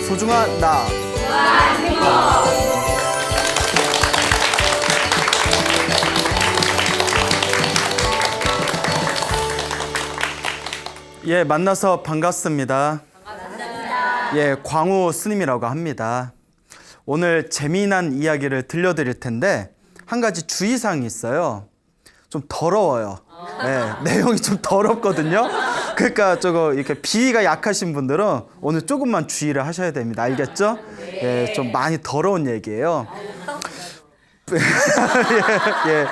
소중한 나. 예, 만나서 반갑습니다. 예, 광우 스님이라고 합니다. 오늘 재미난 이야기를 들려드릴 텐데 한 가지 주의사항이 있어요. 좀 더러워요. 예, 내용이 좀 더럽거든요. 그러니까 저거 이렇게 비위가 약하신 분들은 오늘 조금만 주의를 하셔야 됩니다. 알겠죠? 예, 좀 많이 더러운 얘기예요. 예, 예.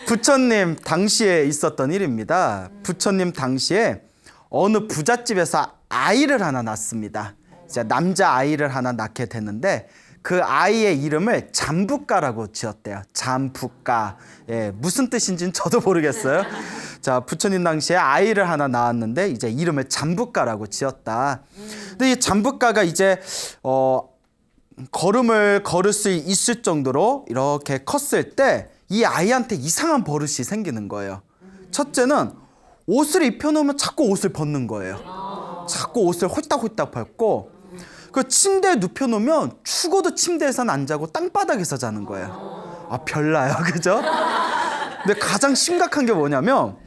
부처님 당시에 있었던 일입니다. 부처님 당시에 어느 부잣집에서 아이를 하나 낳습니다. 이제 남자 아이를 하나 낳게 됐는데 그 아이의 이름을 잠부가라고 지었대요. 잠부가. 예, 무슨 뜻인지는 저도 모르겠어요. 자, 부처님 당시에 아이를 하나 낳았는데 이제 이름을 잠부가라고 지었다. 근데 이 잠부가가 이제 걸음을 걸을 수 있을 정도로 이렇게 컸을 때 이 아이한테 이상한 버릇이 생기는 거예요. 첫째는 옷을 입혀놓으면 자꾸 옷을 벗는 거예요. 자꾸 옷을 홀딱홀딱 벗고 그 침대에 눕혀놓으면 죽어도 침대에서는 안 자고 땅바닥에서 자는 거예요. 아, 별나요, 그죠? 근데 가장 심각한 게 뭐냐면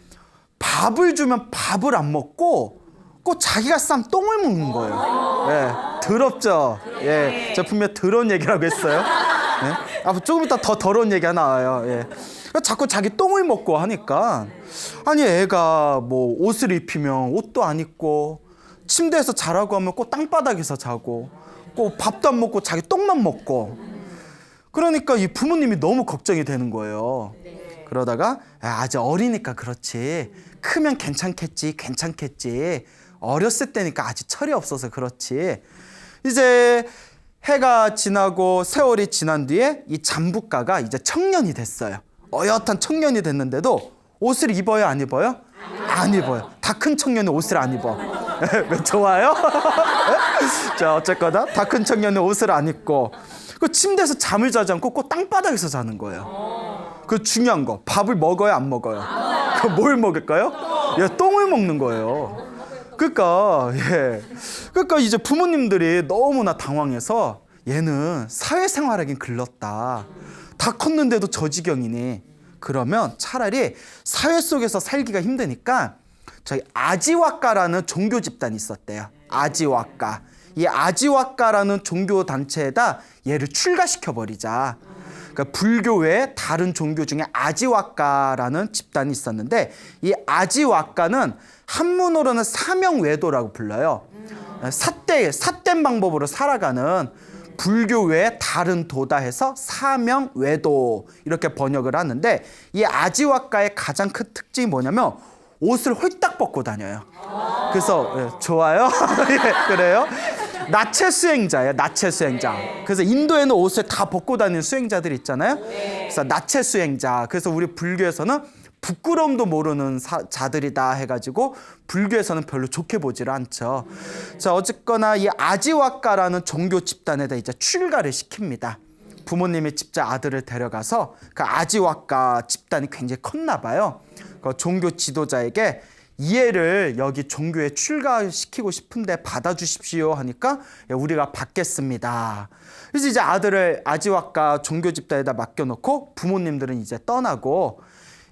밥을 주면 밥을 안 먹고 꼭 자기가 싼 똥을 먹는 거예요. 예, 더럽죠? 예, 제가 분명 더러운 얘기라고 했어요. 예? 아, 조금 이따 더 더러운 얘기 하나 와요. 예. 자꾸 자기 똥을 먹고 하니까 아니 애가 뭐 옷을 입히면 옷도 안 입고 침대에서 자라고 하면 꼭 땅바닥에서 자고 꼭 밥도 안 먹고 자기 똥만 먹고 그러니까 이 부모님이 너무 걱정이 되는 거예요. 그러다가 아직 어리니까 그렇지 크면 괜찮겠지 어렸을 때니까 아직 철이 없어서 그렇지 이제 해가 지나고 세월이 지난 뒤에 이 잠부가가 이제 청년이 됐어요. 어엿한 청년이 됐는데도 옷을 입어요, 안 입어요? 안 입어요. 다 큰 청년은 옷을 안 입어. 왜 좋아요? 자, 어쨌거나 다 큰 청년은 옷을 안 입고 그 침대에서 잠을 자지 않고 꼭 땅바닥에서 자는 거예요. 그 중요한 거 밥을 먹어요, 안 먹어요? 그 뭘 먹을까요? 예, 똥을 먹는 거예요. 그러니까 이제 부모님들이 너무나 당황해서 얘는 사회생활하긴 글렀다. 다 컸는데도 저 지경이니 그러면 차라리 사회 속에서 살기가 힘드니까 저희 아지와까라는 종교 집단이 있었대요. 아지와까. 이 아지와까라는 종교 단체에다 얘를 출가시켜버리자. 그러니까 불교 외에 다른 종교 중에 아지와까라는 집단이 있었는데 이 아지와까는 한문으로는 사명외도라고 불러요. 삿된 방법으로 살아가는 불교 외에 다른 도다 해서 사명외도 이렇게 번역을 하는데 이 아지와까의 가장 큰 특징이 뭐냐면 옷을 홀딱 벗고 다녀요. 그래서 좋아요? 예, 그래요? 나체 수행자예요. 나체 수행자. 그래서 인도에는 옷을 다 벗고 다니는 수행자들 있잖아요. 그래서 나체 수행자. 그래서 우리 불교에서는 부끄러움도 모르는 자들이다 해가지고 불교에서는 별로 좋게 보지를 않죠. 자, 어쨌거나 이 아지와까라는 종교 집단에다 이제 출가를 시킵니다. 부모님이 직접 아들을 데려가서 그 아지와까 집단이 굉장히 컸나 봐요. 그 종교 지도자에게 이해를 여기 종교에 출가시키고 싶은데 받아주십시오 하니까 우리가 받겠습니다. 그래서 이제 아들을 아지와까 종교 집단에다 맡겨놓고 부모님들은 이제 떠나고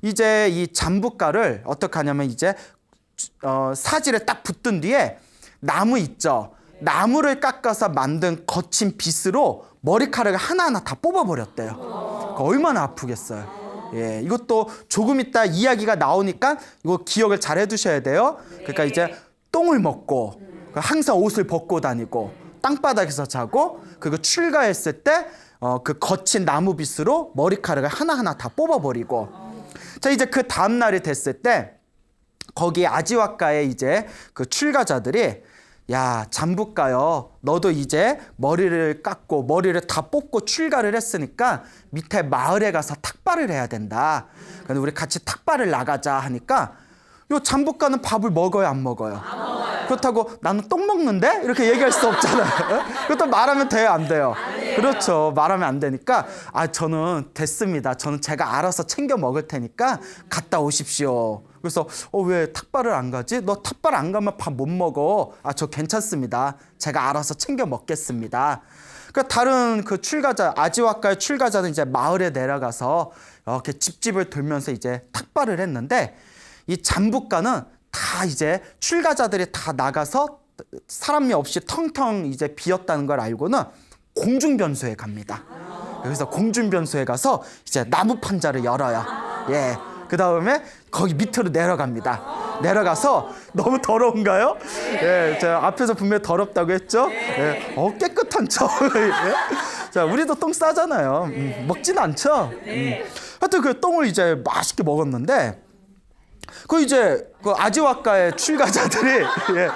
이제 이 잠부가를 어떻게 하냐면 이제 사지를 딱 붙든 뒤에 나무 있죠. 나무를 깎아서 만든 거친 빗으로 머리카락을 하나하나 다 뽑아버렸대요. 얼마나 아프겠어요. 예, 이것도 조금 이따 이야기가 나오니까 이거 기억을 잘 해두셔야 돼요. 그러니까 이제 똥을 먹고 항상 옷을 벗고 다니고 땅바닥에서 자고 그리고 출가했을 때 그 거친 나무 빗으로 머리카락을 하나하나 다 뽑아버리고 자 이제 그 다음 날이 됐을 때 거기 아지와까에 이제 그 출가자들이 야 잠부가요 너도 이제 머리를 깎고 머리를 다 뽑고 출가를 했으니까 밑에 마을에 가서 탁발을 해야 된다. 그래서 우리 같이 탁발을 나가자 하니까 요 잠부가는 밥을 먹어요, 안 먹어요? 안 먹어요. 그렇다고 나는 똥 먹는데? 이렇게 얘기할 수 없잖아요. 그것도 말하면 돼요, 안 돼요? 그렇죠. 말하면 안 되니까 저는 됐습니다. 저는 제가 알아서 챙겨 먹을 테니까 갔다 오십시오. 그래서 왜 탁발을 안 가지? 너 탁발 안 가면 밥 못 먹어. 아, 저 괜찮습니다. 제가 알아서 챙겨 먹겠습니다. 그러니까 다른 그 출가자, 아지와가의 출가자는 이제 마을에 내려가서 이렇게 집집을 돌면서 이제 탁발을 했는데, 이 잠부가는 다 이제 출가자들이 다 나가서 사람이 없이 텅텅 이제 비었다는 걸 알고는 공중변소에 갑니다. 그래서 공중변소에 가서 이제 나무 판자를 열어요. 예. 그 다음에 거기 밑으로 내려갑니다. 내려가서 너무 더러운가요? 예, 제가 앞에서 분명히 더럽다고 했죠? 예, 깨끗한 척. 예? 자, 우리도 똥 싸잖아요. 먹진 않죠? 하여튼 그 똥을 이제 맛있게 먹었는데, 그 이제 그 아지와가의 출가자들이 예,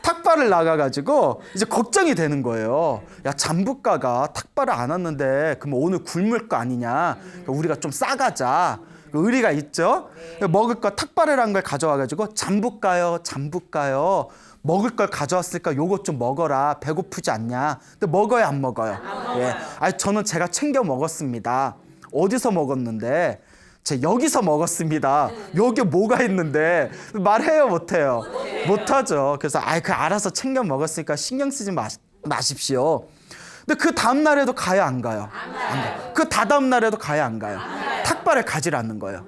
탁발을 나가가지고 이제 걱정이 되는 거예요. 야, 잠부가가 탁발을 안 왔는데 그럼 오늘 굶을 거 아니냐? 그러니까 우리가 좀 싸가자. 의리가 있죠. 먹을 거 탁발을 한 걸 가져와가지고 잠부가요. 먹을 걸 가져왔으니까 요것 좀 먹어라. 배고프지 않냐? 근데 먹어요, 안 먹어요? 예. 아니, 저는 제가 챙겨 먹었습니다. 어디서 먹었는데? 여기서 먹었습니다. 여기 뭐가 있는데? 말해요, 못해요? 못하죠. 그래서 알아서 챙겨 먹었으니까 신경 쓰지 마십시오. 근데 그 다음 날에도 가요, 안 가요? 안 가요. 그 다다음 날에도 가요, 안 가요? 탁발을 가지를 않는 거예요.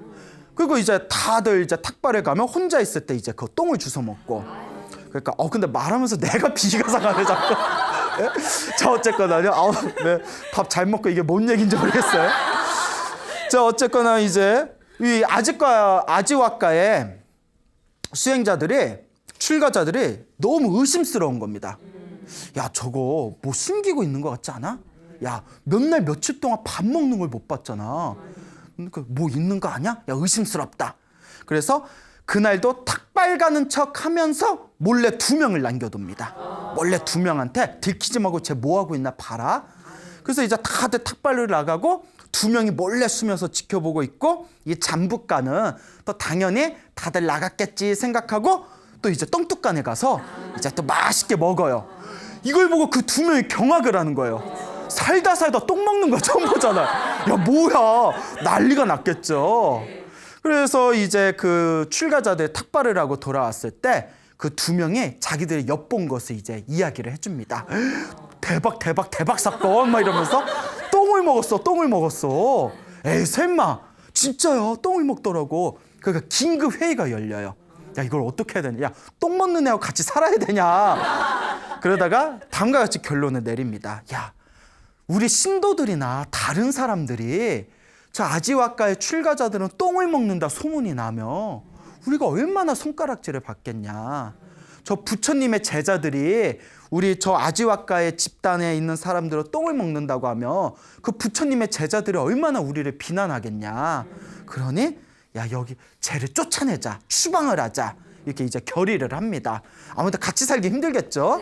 그리고 이제 다들 이제 탁발에 가면 혼자 있을 때 이제 그 똥을 주워 먹고. 그러니까 근데 말하면서 내가 비위가 상하네 자꾸. 예? 자, 어쨌거나요. 네, 밥 잘 먹고 이게 뭔 얘기인지 모르겠어요. 자, 어쨌거나 이제 이 아지와가의 수행자들이, 출가자들이 너무 의심스러운 겁니다. 야, 저거 뭐 숨기고 있는 것 같지 않아? 야, 몇 날 며칠 동안 밥 먹는 걸 못 봤잖아. 그러니까 뭐 있는 거 아니야? 야, 의심스럽다. 그래서 그날도 탁발 가는 척 하면서 몰래 2명을 남겨둡니다. 몰래 2명한테 들키지 말고 쟤 뭐 하고 있나 봐라. 그래서 이제 다들 탁발을 나가고 2명이 몰래 숨어서 지켜보고 있고, 이 잠부가는 또 당연히 다들 나갔겠지 생각하고 또 이제 똥뚝간에 가서 이제 또 맛있게 먹어요. 이걸 보고 그 2명이 경악을 하는 거예요. 살다 똥 먹는 거 처음 보잖아. 야, 뭐야. 난리가 났겠죠. 그래서 이제 그 출가자들 탁발을 하고 돌아왔을 때 그 2명이 자기들이 엿본 것을 이제 이야기를 해줍니다. 대박 사건 막 이러면서 똥을 먹었어. 에이, 설마 진짜요? 똥을 먹더라고. 그러니까 긴급 회의가 열려요. 야, 이걸 어떻게 해야 되냐? 야, 똥 먹는 애하고 같이 살아야 되냐? 그러다가 다음과 같이 결론을 내립니다. 야, 우리 신도들이나 다른 사람들이 저 아지와가의 출가자들은 똥을 먹는다 소문이 나면 우리가 얼마나 손가락질을 받겠냐. 저 부처님의 제자들이 우리 저 아지와가의 집단에 있는 사람들은 똥을 먹는다고 하면 그 부처님의 제자들이 얼마나 우리를 비난하겠냐. 그러니 야, 여기 쟤를 쫓아내자, 추방을 하자, 이렇게 이제 결의를 합니다. 아무튼 같이 살기 힘들겠죠.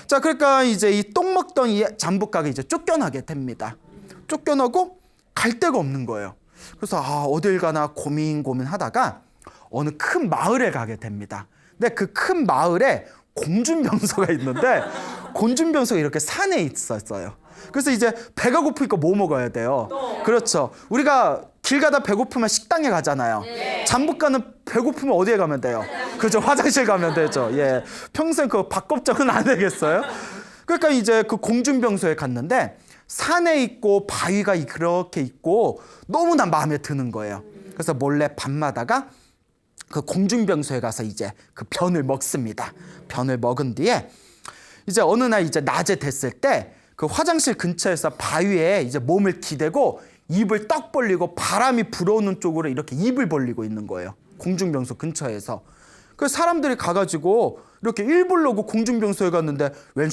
자, 그러니까 이제 이 똥 먹던 이 잠부가가 이제 쫓겨나게 됩니다. 쫓겨나고 갈 데가 없는 거예요. 그래서 어딜 가나 고민하다가 어느 큰 마을에 가게 됩니다. 근데 그 큰 마을에 공준병소가 있는데, 공준병소가 이렇게 산에 있었어요. 그래서 이제 배가 고프니까 뭐 먹어야 돼요? 그렇죠. 우리가 길 가다 배고프면 식당에 가잖아요. 잠부가는 배고프면 어디에 가면 돼요? 그죠, 화장실 가면 되죠. 예, 평생 그 밥 걱정은 안 되겠어요? 그러니까 이제 그 공준병소에 갔는데 산에 있고 바위가 그렇게 있고 너무나 마음에 드는 거예요. 그래서 몰래 밤마다가 그 공중병소에 가서 이제 그 변을 먹습니다. 변을 먹은 뒤에 이제 어느 날 이제 낮에 됐을 때 그 화장실 근처에서 바위에 이제 몸을 기대고 입을 떡 벌리고 바람이 불어오는 쪽으로 이렇게 입을 벌리고 있는 거예요. 공중병소 근처에서. 그 사람들이 가가지고 이렇게 일 보려고 공중병소에 갔는데 웬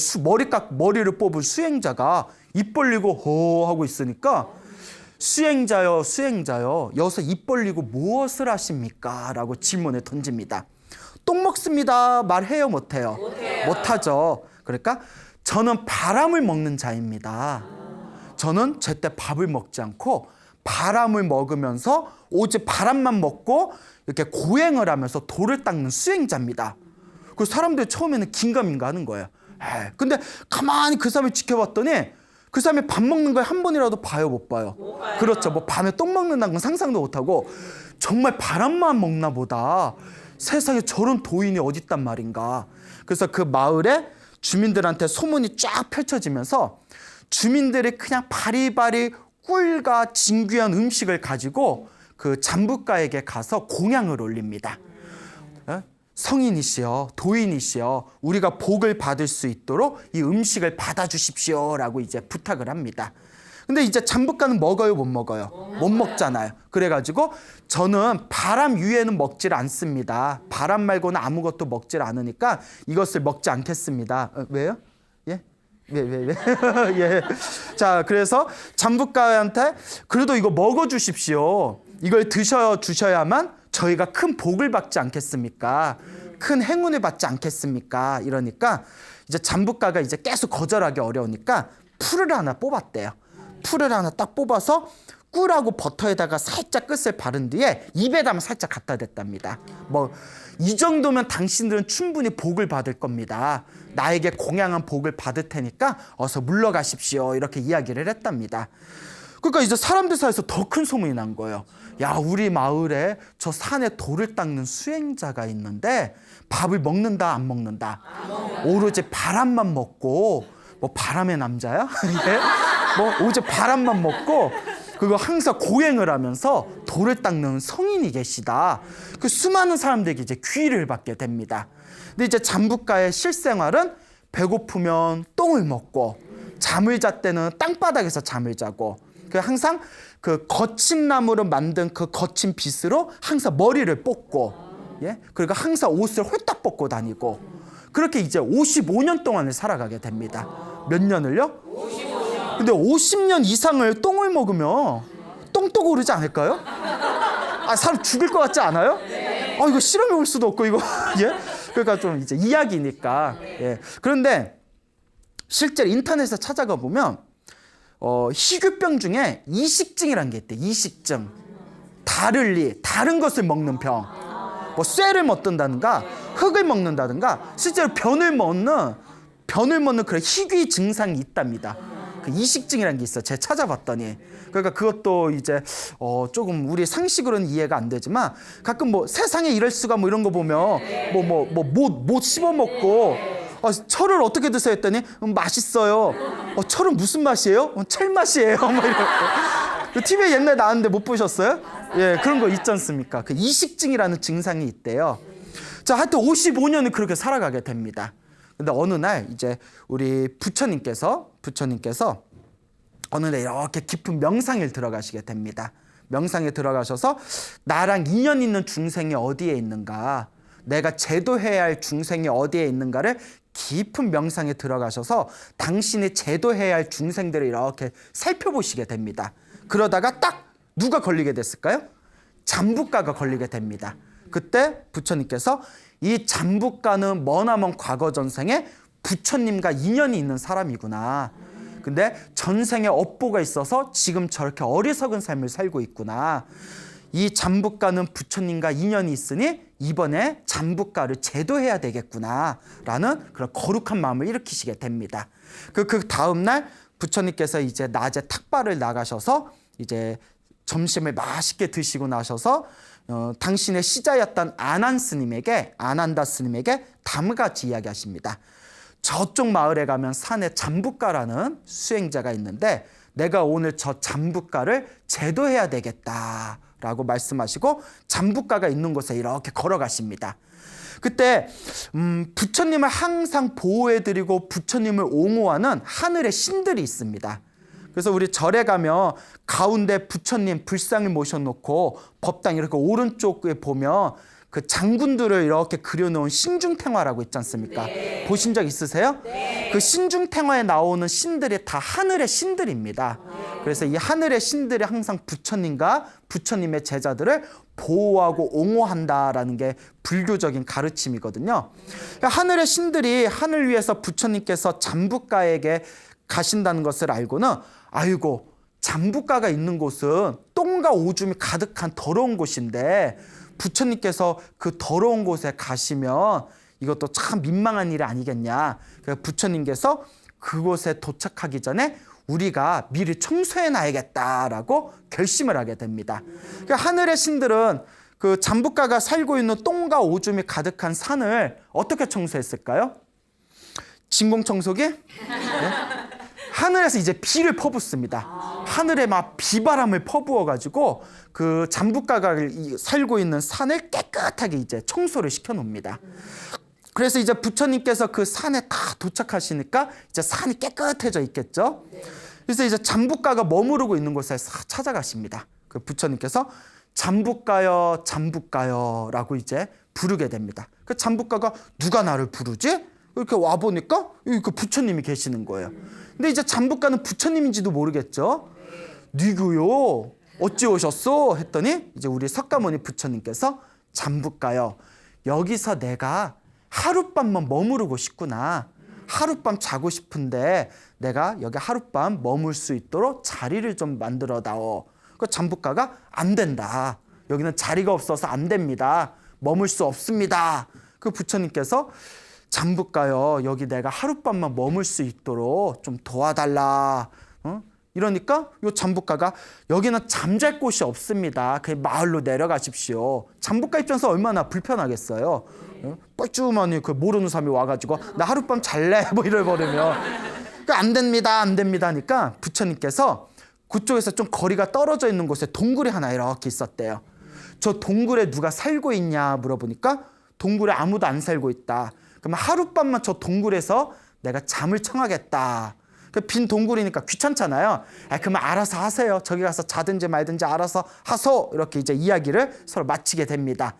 머리를 뽑은 수행자가 입 벌리고 허 하고 있으니까 수행자요, 여기서 입 벌리고 무엇을 하십니까? 라고 질문을 던집니다. 똥 먹습니다. 말해요, 못해요? 못하죠. 그러니까 저는 바람을 먹는 자입니다. 저는 제때 밥을 먹지 않고 바람을 먹으면서 오직 바람만 먹고 이렇게 고행을 하면서 돌을 닦는 수행자입니다. 그 사람들이 처음에는 긴가민가 하는 거예요. 근데 가만히 그 사람을 지켜봤더니 그 사람이 밥 먹는 걸 한 번이라도 봐요, 못 봐요? 못 봐요. 그렇죠. 뭐 밤에 똥 먹는다는 건 상상도 못하고 정말 바람만 먹나 보다. 세상에 저런 도인이 어딨단 말인가. 그래서 그 마을에 주민들한테 소문이 쫙 펼쳐지면서 주민들이 그냥 바리바리 꿀과 진귀한 음식을 가지고 그 잠부가에게 가서 공양을 올립니다. 성인이시여, 도인이시여, 우리가 복을 받을 수 있도록 이 음식을 받아주십시오라고 이제 부탁을 합니다. 근데 이제 잠부가는 먹어요, 못 먹어요? 못 먹잖아요. 그래가지고 저는 바람 위에는 먹질 않습니다. 바람 말고는 아무것도 먹질 않으니까 이것을 먹지 않겠습니다. 왜요? 예? 왜? 예. 자, 그래서 잠부가한테 그래도 이거 먹어주십시오. 이걸 드셔주셔야만 저희가 큰 복을 받지 않겠습니까? 큰 행운을 받지 않겠습니까? 이러니까 이제 잠부가가 이제 계속 거절하기 어려우니까 풀을 하나 뽑았대요. 풀을 하나 딱 뽑아서 꿀하고 버터에다가 살짝 끝을 바른 뒤에 입에다 살짝 갖다 댔답니다. 뭐 이 정도면 당신들은 충분히 복을 받을 겁니다. 나에게 공양한 복을 받을 테니까 어서 물러가십시오. 이렇게 이야기를 했답니다. 그러니까 이제 사람들 사이에서 더 큰 소문이 난 거예요. 야, 우리 마을에 저 산에 돌을 닦는 수행자가 있는데 밥을 먹는다 안 먹는다? 오로지 바람만 먹고, 뭐 바람의 남자야? 예? 뭐 오로지 바람만 먹고 그거 항상 고행을 하면서 돌을 닦는 성인이 계시다. 그 수많은 사람들에게 이제 귀의를 받게 됩니다. 근데 이제 잠부가의 실생활은 배고프면 똥을 먹고 잠을 잘 때는 땅바닥에서 잠을 자고 그 항상 그 거친 나무로 만든 그 거친 빗으로 항상 머리를 뽑고, 예? 그리고 항상 옷을 홀딱 벗고 다니고 그렇게 이제 55년 동안을 살아가게 됩니다. 몇 년을요? 55년. 근데 50년 이상을 똥을 먹으면 똥도 오르지 않을까요? 아, 사람 죽을 것 같지 않아요? 아, 이거 실험해 볼 수도 없고 이거 예? 그러니까 좀 이제 이야기니까. 예. 그런데 실제로 인터넷에 찾아가 보면 희귀병 중에 이식증이라는 게 있대. 이식증. 다른 것을 먹는 병. 뭐 쇠를 먹는다든가 흙을 먹는다든가 실제로 변을 먹는 그런 희귀 증상이 있답니다. 그 이식증이라는 게 있어요. 제가 찾아봤더니. 그러니까 그것도 이제 조금 우리 상식으로는 이해가 안 되지만 가끔 뭐 세상에 이럴 수가 뭐 이런 거 보면 못 씹어 먹고 철을 어떻게 드세요 했더니 맛있어요. 철은 무슨 맛이에요? 철 맛이에요. 뭐 이런 거. TV에 옛날에 나왔는데 못 보셨어요? 예, 그런 거 있지 않습니까? 그 이식증이라는 증상이 있대요. 자, 하여튼 55년을 그렇게 살아가게 됩니다. 근데 어느 날 이제 우리 부처님께서 어느 날 이렇게 깊은 명상에 들어가시게 됩니다. 명상에 들어가셔서 나랑 인연 있는 중생이 어디에 있는가, 내가 제도해야 할 중생이 어디에 있는가를 깊은 명상에 들어가셔서 당신이 제도해야 할 중생들을 이렇게 살펴보시게 됩니다. 그러다가 딱 누가 걸리게 됐을까요? 잠부가가 걸리게 됩니다. 그때 부처님께서 이 잠부가는 머나먼 과거 전생에 부처님과 인연이 있는 사람이구나. 근데 전생에 업보가 있어서 지금 저렇게 어리석은 삶을 살고 있구나. 이 잠부가는 부처님과 인연이 있으니 이번에 잠부가를 제도해야 되겠구나 라는 그런 거룩한 마음을 일으키시게 됩니다. 그 다음 날 부처님께서 이제 낮에 탁발을 나가셔서 이제 점심을 맛있게 드시고 나셔서 당신의 시자였던 아난다 스님에게 다음같이 이야기하십니다. 저쪽 마을에 가면 산에 잠부가라는 수행자가 있는데 내가 오늘 저 잠부가를 제도해야 되겠다라고 말씀하시고 잠부가가 있는 곳에 이렇게 걸어가십니다. 그때 부처님을 항상 보호해드리고 부처님을 옹호하는 하늘의 신들이 있습니다. 그래서 우리 절에 가면 가운데 부처님 불상을 모셔놓고 법당 이렇게 오른쪽에 보면 그 장군들을 이렇게 그려놓은 신중탱화라고 있지 않습니까? 네. 보신 적 있으세요? 네. 그 신중탱화에 나오는 신들이 다 하늘의 신들입니다. 네. 그래서 이 하늘의 신들이 항상 부처님과 부처님의 제자들을 보호하고 옹호한다라는 게 불교적인 가르침이거든요. 하늘의 신들이 하늘 위에서 부처님께서 잠부가에게 가신다는 것을 알고는 아이고 잠부가가 있는 곳은 똥과 오줌이 가득한 더러운 곳인데 부처님께서 그 더러운 곳에 가시면 이것도 참 민망한 일이 아니겠냐. 그래서 부처님께서 그곳에 도착하기 전에 우리가 미리 청소해놔야겠다라고 결심을 하게 됩니다. 그러니까 하늘의 신들은 그 잠부가가 살고 있는 똥과 오줌이 가득한 산을 어떻게 청소했을까요? 진공청소기? 네? 하늘에서 이제 비를 퍼붓습니다. 하늘에 막 비바람을 퍼부어가지고 그 잠부가가 살고 있는 산을 깨끗하게 이제 청소를 시켜놓습니다. 그래서 이제 부처님께서 그 산에 다 도착하시니까 이제 산이 깨끗해져 있겠죠. 그래서 이제 잠부가가 머무르고 있는 곳에 찾아가십니다. 그 부처님께서 잠부가요, 잠부가요라고 이제 부르게 됩니다. 그 잠부가가 누가 나를 부르지? 이렇게 와 보니까 그 부처님이 계시는 거예요. 근데 이제 잠부가는 부처님인지도 모르겠죠. 누구요? 어찌 오셨소? 했더니 이제 우리 석가모니 부처님께서 잠부가요. 여기서 내가 하룻밤만 머무르고 싶구나. 하룻밤 자고 싶은데 내가 여기 하룻밤 머물 수 있도록 자리를 좀 만들어 다오. 그 잠부가가 안 된다. 여기는 자리가 없어서 안 됩니다. 머물 수 없습니다. 그 부처님께서 잠부가요. 여기 내가 하룻밤만 머물 수 있도록 좀 도와달라. 이러니까 요 잠부가가 여기는 잠잘 곳이 없습니다. 그 마을로 내려가십시오. 잠부가 입장에서 얼마나 불편하겠어요. 뻘쭘하니 그 모르는 사람이 와가지고 나 하룻밤 잘래 뭐 이래버리면 안 됩니다, 안 됩니다 하니까 부처님께서 그쪽에서 좀 거리가 떨어져 있는 곳에 동굴이 하나 이렇게 있었대요. 저 동굴에 누가 살고 있냐 물어보니까 동굴에 아무도 안 살고 있다. 그러면 하룻밤만 저 동굴에서 내가 잠을 청하겠다. 빈 동굴이니까 귀찮잖아요. 그러면 알아서 하세요. 저기 가서 자든지 말든지 알아서 하소. 이렇게 이제 이야기를 서로 마치게 됩니다.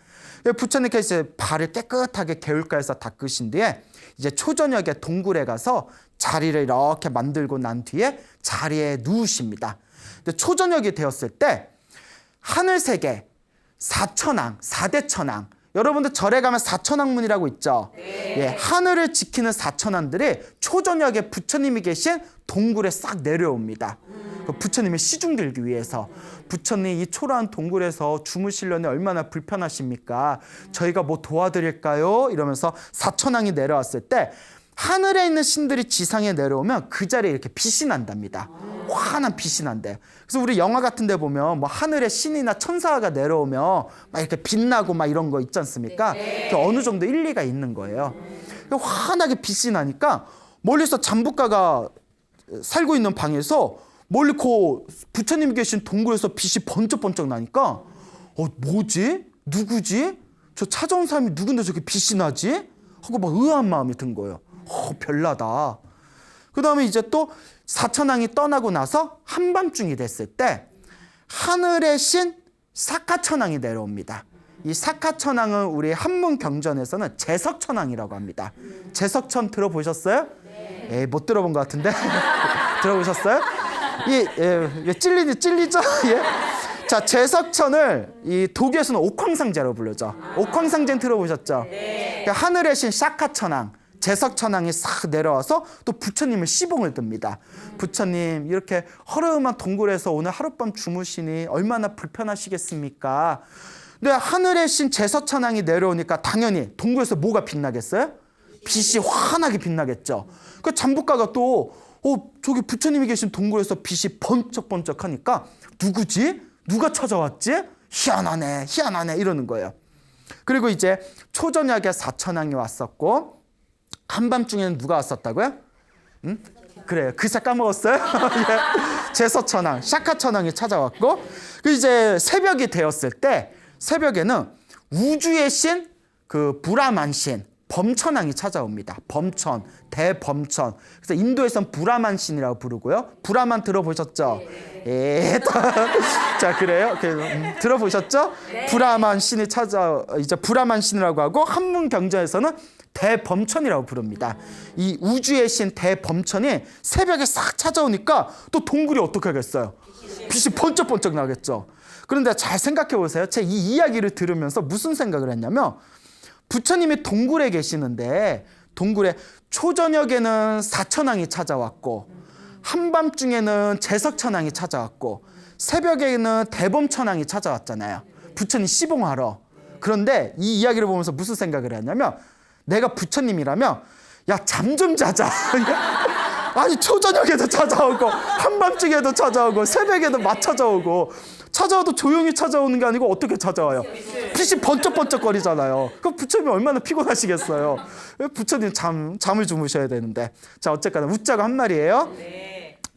부처님께서 이제 발을 깨끗하게 개울가에서 닦으신 뒤에 이제 초저녁에 동굴에 가서 자리를 이렇게 만들고 난 뒤에 자리에 누우십니다. 근데 초저녁이 되었을 때 하늘세계 사천왕, 사대천왕, 여러분들 절에 가면 사천왕문이라고 있죠. 네. 예, 하늘을 지키는 사천왕들이 초저녁에 부처님이 계신 동굴에 싹 내려옵니다. 그 부처님의 시중 들기 위해서. 부처님 이 초라한 동굴에서 주무시려니 얼마나 불편하십니까? 저희가 뭐 도와드릴까요? 이러면서 사천왕이 내려왔을 때 하늘에 있는 신들이 지상에 내려오면 그 자리에 이렇게 빛이 난답니다. 환한 빛이 난대. 그래서 우리 영화 같은 데 보면 뭐 하늘에 신이나 천사가 내려오면 막 이렇게 빛나고 막 이런 거 있지 않습니까? 네. 어느 정도 일리가 있는 거예요. 환하게 빛이 나니까 멀리서 잠부가가 살고 있는 방에서 멀리 그 부처님 계신 동굴에서 빛이 번쩍번쩍 나니까 뭐지? 누구지? 저 찾아온 사람이 누군데 저렇게 빛이 나지? 하고 막 의아한 마음이 든 거예요. 별나다. 그 다음에 이제 또 사천왕이 떠나고 나서 한밤중이 됐을 때 하늘의 신 사카천왕이 내려옵니다. 이 사카천왕은 우리 한문경전에서는 제석천왕이라고 합니다. 제석천 들어보셨어요? 네. 못 들어본 것 같은데 들어보셨어요? 찔리죠? 예. 자, 제석천을 이 독일에서는 옥황상제로 부르죠. 옥황상제는 들어보셨죠? 네. 그러니까 하늘의 신 사카천왕, 제석천왕이 싹 내려와서 또 부처님을 시봉을 듭니다. 부처님 이렇게 허름한 동굴에서 오늘 하룻밤 주무시니 얼마나 불편하시겠습니까? 근데 하늘의 신 제석천왕이 내려오니까 당연히 동굴에서 뭐가 빛나겠어요? 빛이 환하게 빛나겠죠. 그 잠부가가 또 저기 부처님이 계신 동굴에서 빛이 번쩍번쩍하니까 누구지? 누가 찾아왔지? 희한하네, 희한하네 이러는 거예요. 그리고 이제 초저녁에 사천왕이 왔었고 한밤중에는 누가 왔었다고요? 그래요. 그새 까먹었어요? 예. 제서천왕, 샤카천왕이 찾아왔고 그 이제 새벽이 되었을 때 새벽에는 우주의 신, 그 브라만신, 범천왕이 찾아옵니다. 범천, 대범천. 그래서 인도에선 브라만 신이라고 부르고요. 브라만 들어보셨죠? 예. 자, 그래요? 들어보셨죠? 네. 브라만 신이 이제 브라만 신이라고 하고 한문 경전에서는 대범천이라고 부릅니다. 이 우주의 신 대범천이 새벽에 싹 찾아오니까 또 동굴이 어떻게 하겠어요? 빛이 번쩍번쩍 나겠죠. 그런데 잘 생각해 보세요. 제 이 이야기를 들으면서 무슨 생각을 했냐면 부처님이 동굴에 계시는데 동굴에 초저녁에는 사천왕이 찾아왔고 한밤중에는 제석천왕이 찾아왔고 새벽에는 대범천왕이 찾아왔잖아요. 부처님 시봉하러. 그런데 이 이야기를 보면서 무슨 생각을 했냐면 내가 부처님이라면 야, 잠 좀 자자. 아니 초저녁에도 찾아오고 한밤중에도 찾아오고 새벽에도 막 찾아오고 찾아와도 조용히 찾아오는 게 아니고 어떻게 찾아와요? 빛이 번쩍번쩍거리잖아요. 그럼 부처님 얼마나 피곤하시겠어요. 부처님 잠을 주무셔야 되는데. 자 어쨌거나 웃자고 한 말이에요.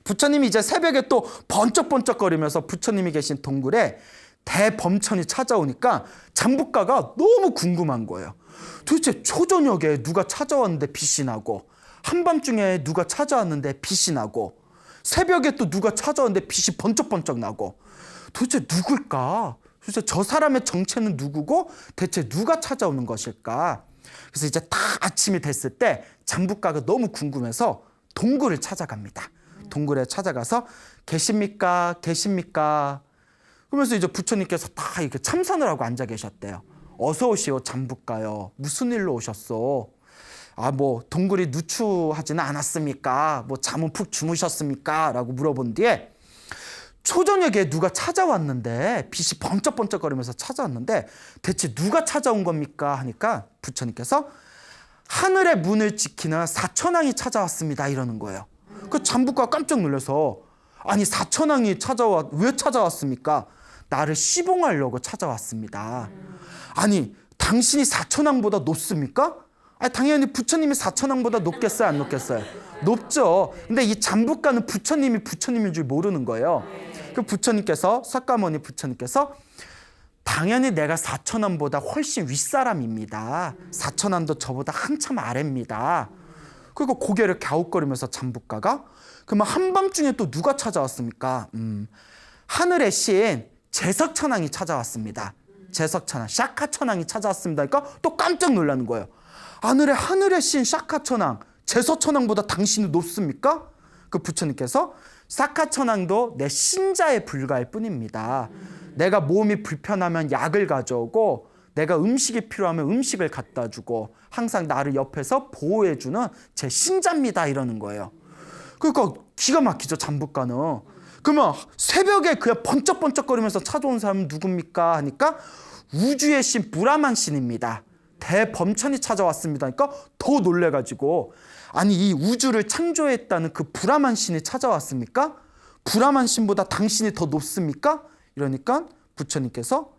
부처님이 이제 새벽에 또 번쩍번쩍거리면서 부처님이 계신 동굴에 대범천이 찾아오니까 잠부가가 너무 궁금한 거예요. 도대체 초저녁에 누가 찾아왔는데 빛이 나고 한밤중에 누가 찾아왔는데 빛이 나고 새벽에 또 누가 찾아왔는데 빛이 번쩍번쩍 나고 도대체 누굴까? 도대체 저 사람의 정체는 누구고 대체 누가 찾아오는 것일까? 그래서 이제 딱 아침이 됐을 때 잠부가가 너무 궁금해서 동굴을 찾아갑니다. 동굴에 찾아가서 계십니까? 계십니까? 그러면서 이제 부처님께서 다 이렇게 참선을 하고 앉아 계셨대요. 어서 오시오 잠부가요. 무슨 일로 오셨어? 아 뭐 동굴이 누추하지는 않았습니까? 뭐 잠은 푹 주무셨습니까? 라고 물어본 뒤에 초저녁에 누가 찾아왔는데 빛이 번쩍번쩍거리면서 찾아왔는데 대체 누가 찾아온 겁니까? 하니까 부처님께서 하늘의 문을 지키는 사천왕이 찾아왔습니다 이러는 거예요. 그 잠부가 깜짝 놀라서 아니 사천왕이 왜 찾아왔습니까? 나를 시봉하려고 찾아왔습니다. 아니 당신이 사천왕보다 높습니까? 아니, 당연히 부처님이 사천왕보다 높겠어요 안 높겠어요? 높죠. 근데 이 잠부가는 부처님인 줄 모르는 거예요. 그 부처님께서 석가모니 부처님께서 당연히 내가 사천왕보다 훨씬 윗사람입니다. 사천왕도 저보다 한참 아래입니다. 그리고 고개를 갸웃거리면서 잠부가가 그러면 한밤중에 또 누가 찾아왔습니까? 하늘의 신 제석천왕이 찾아왔습니다. 제석천왕, 샤카천왕이 찾아왔습니다. 그러니까 또 깜짝 놀라는 거예요. 하늘의 신 샤카천왕, 제석천왕보다 당신이 높습니까? 그 부처님께서 샤카천왕도 내 신자에 불과할 뿐입니다. 내가 몸이 불편하면 약을 가져오고 내가 음식이 필요하면 음식을 갖다 주고 항상 나를 옆에서 보호해주는 제 신자입니다 이러는 거예요. 그러니까 기가 막히죠 잠부가는. 그러면 새벽에 그냥 번쩍번쩍거리면서 찾아온 사람은 누굽니까? 하니까 우주의 신 브라만 신입니다. 대범천이 찾아왔습니다. 그러니까 더 놀래가지고 아니 이 우주를 창조했다는 그 브라만 신이 찾아왔습니까? 브라만 신보다 당신이 더 높습니까? 이러니까 부처님께서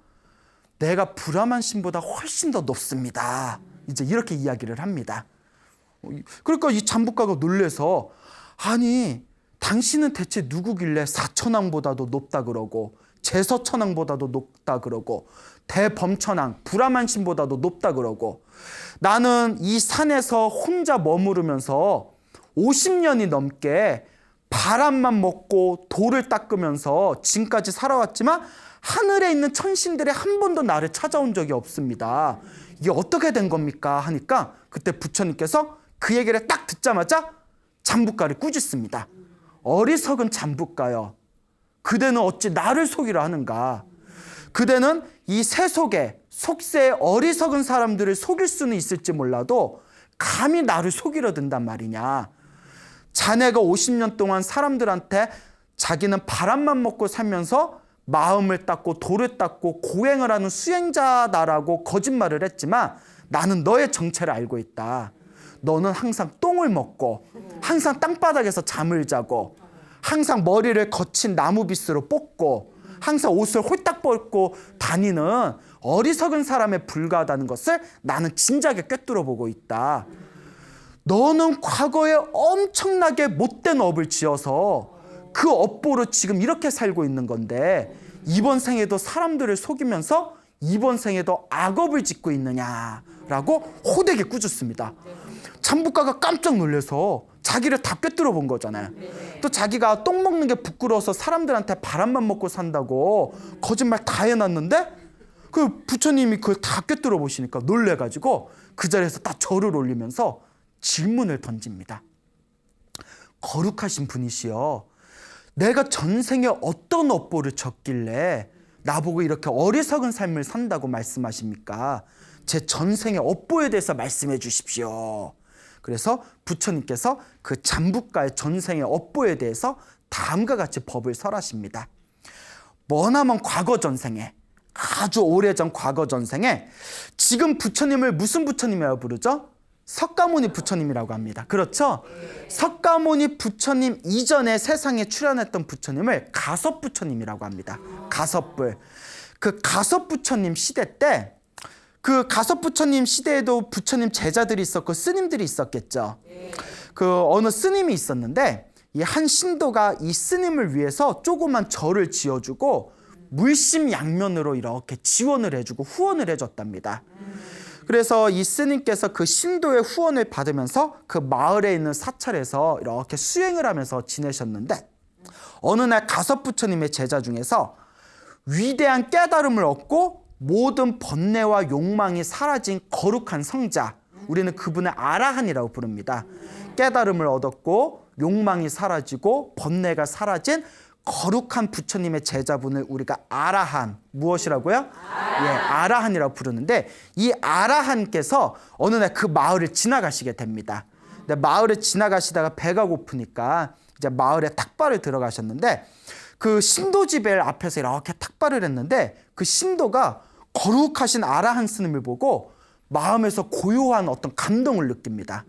내가 브라만 신보다 훨씬 더 높습니다. 이제 이렇게 이야기를 합니다. 그러니까 이 잠부가가 놀래서 아니 당신은 대체 누구길래 사천왕보다도 높다 그러고 제서천왕보다도 높다 그러고 대범천왕 브라만 신보다도 높다 그러고 나는 이 산에서 혼자 머무르면서 50년이 넘게 바람만 먹고 돌을 닦으면서 지금까지 살아왔지만 하늘에 있는 천신들이 한 번도 나를 찾아온 적이 없습니다. 이게 어떻게 된 겁니까? 하니까 그때 부처님께서 그 얘기를 딱 듣자마자 잠부가를 꾸짖습니다. 어리석은 잠부가여, 그대는 어찌 나를 속이려 하는가? 그대는 이 속세의 어리석은 사람들을 속일 수는 있을지 몰라도 감히 나를 속이려 든단 말이냐? 자네가 50년 동안 사람들한테 자기는 바람만 먹고 살면서 마음을 닦고 돌을 닦고 고행을 하는 수행자다라고 거짓말을 했지만 나는 너의 정체를 알고 있다. 너는 항상 똥을 먹고 항상 땅바닥에서 잠을 자고 항상 머리를 거친 나무빗으로 뽑고 항상 옷을 홀딱 벗고 다니는 어리석은 사람에 불과하다는 것을 나는 진작에 꿰뚫어 보고 있다. 너는 과거에 엄청나게 못된 업을 지어서 그 업보로 지금 이렇게 살고 있는 건데 이번 생에도 사람들을 속이면서 이번 생에도 악업을 짓고 있느냐라고 호되게 꾸짖습니다. 잠부가가 깜짝 놀라서 자기를 다 꿰뚫어 본 거잖아요. 또 자기가 똥 먹는 게 부끄러워서 사람들한테 바람만 먹고 산다고 거짓말 다 해놨는데 그 부처님이 그걸 다 꿰뚫어 보시니까 놀래가지고 그 자리에서 딱 절을 올리면서 질문을 던집니다. 거룩하신 분이시여, 내가 전생에 어떤 업보를 졌길래 나보고 이렇게 어리석은 삶을 산다고 말씀하십니까? 제 전생의 업보에 대해서 말씀해 주십시오. 그래서 부처님께서 그 잠부가의 전생의 업보에 대해서 다음과 같이 법을 설하십니다. 머나먼 과거 전생에, 아주 오래전 과거 전생에, 지금 부처님을 무슨 부처님이라고 부르죠? 석가모니 부처님이라고 합니다. 그렇죠? 석가모니 부처님 이전에 세상에 출현했던 부처님을 가섭부처님이라고 합니다. 가섭불. 그 가섭부처님 시대 때 그 가섭부처님 시대에도 부처님 제자들이 있었고 스님들이 있었겠죠. 그 어느 스님이 있었는데 이 한 신도가 이 스님을 위해서 조그만 절을 지어주고 물심양면으로 이렇게 지원을 해주고 후원을 해줬답니다. 그래서 이 스님께서 그 신도의 후원을 받으면서 그 마을에 있는 사찰에서 이렇게 수행을 하면서 지내셨는데 어느 날 가섭부처님의 제자 중에서 위대한 깨달음을 얻고 모든 번뇌와 욕망이 사라진 거룩한 성자, 우리는 그분을 아라한이라고 부릅니다. 깨달음을 얻었고 욕망이 사라지고 번뇌가 사라진 거룩한 부처님의 제자분을 우리가 아라한, 무엇이라고요? 예, 아라한이라고 부르는데 이 아라한께서 어느 날 그 마을을 지나가시게 됩니다. 근데 마을을 지나가시다가 배가 고프니까 이제 마을에 탁발을 들어가셨는데 그 신도 집에 앞에서 이렇게 탁발을 했는데 그 신도가 거룩하신 아라한 스님을 보고 마음에서 고요한 어떤 감동을 느낍니다.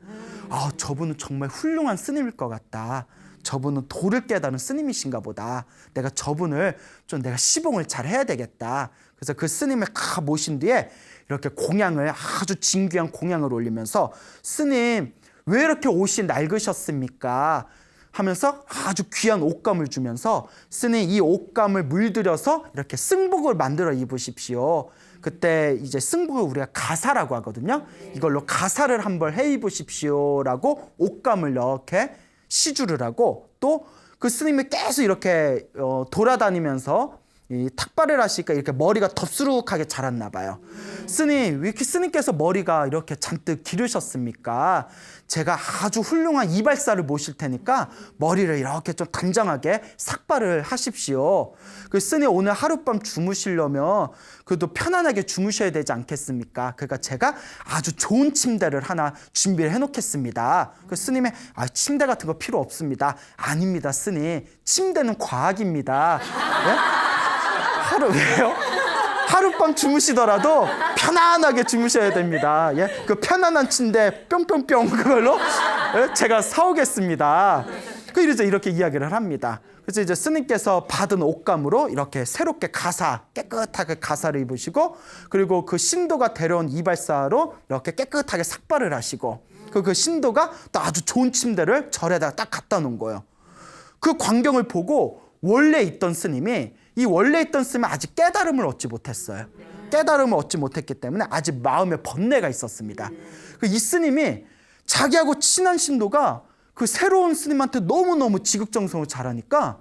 아, 저분은 정말 훌륭한 스님일 것 같다. 저분은 도를 깨달은 스님이신가 보다. 내가 저분을 좀 내가 시봉을 잘 해야 되겠다. 그래서 그 스님을 다 모신 뒤에 이렇게 공양을 아주 진귀한 공양을 올리면서 스님 왜 이렇게 옷이 낡으셨습니까? 하면서 아주 귀한 옷감을 주면서 스님 이 옷감을 물들여서 이렇게 승복을 만들어 입으십시오. 그때 이제 승복을 우리가 가사라고 하거든요. 이걸로 가사를 한번 해 입으십시오라고 옷감을 이렇게 시주를 하고 또 그 스님이 계속 이렇게 돌아다니면서 이 탁발을 하시니까 이렇게 머리가 덥수룩하게 자랐나 봐요. 스님, 왜 이렇게 스님께서 머리가 이렇게 잔뜩 기르셨습니까? 제가 아주 훌륭한 이발사를 모실 테니까 머리를 이렇게 좀 단정하게 삭발을 하십시오. 그 스님 오늘 하룻밤 주무시려면 그래도 편안하게 주무셔야 되지 않겠습니까? 그러니까 제가 아주 좋은 침대를 하나 준비를 해놓겠습니다. 그 스님이 침대 같은 거 필요 없습니다. 아닙니다, 스님. 침대는 과학입니다. 네? 왜요? 하룻밤 주무시더라도 편안하게 주무셔야 됩니다. 예? 그 편안한 침대 뿅뿅뿅 그걸로 제가 사오겠습니다. 그래서 이렇게 이야기를 합니다. 그래서 이제 스님께서 받은 옷감으로 이렇게 새롭게 깨끗하게 가사를 입으시고 그리고 그 신도가 데려온 이발사로 이렇게 깨끗하게 삭발을 하시고 그 신도가 또 아주 좋은 침대를 절에다가 딱 갖다 놓은 거예요. 그 광경을 보고 원래 있던 스님이 아직 깨달음을 얻지 못했어요. 깨달음을 얻지 못했기 때문에 아직 마음에 번뇌가 있었습니다. 이 스님이 자기하고 친한 신도가 그 새로운 스님한테 너무너무 지극정성을 잘하니까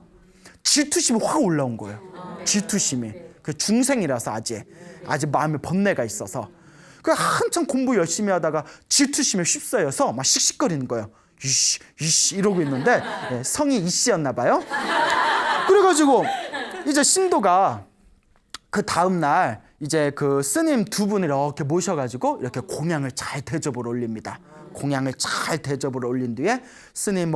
질투심이 확 올라온 거예요. 질투심이. 그 중생이라서 아직 마음에 번뇌가 있어서. 그 한참 공부 열심히 하다가 질투심에 휩싸여서 막 씩씩거리는 거예요. 이씨 이러고 있는데 성이 이씨였나 봐요. 그래가지고 이제 신도가 그 다음날 이제 그 스님 두 분을 이렇게 모셔가지고 이렇게 공양을 잘 대접을 올립니다. 공양을 잘 대접을 올린 뒤에 스님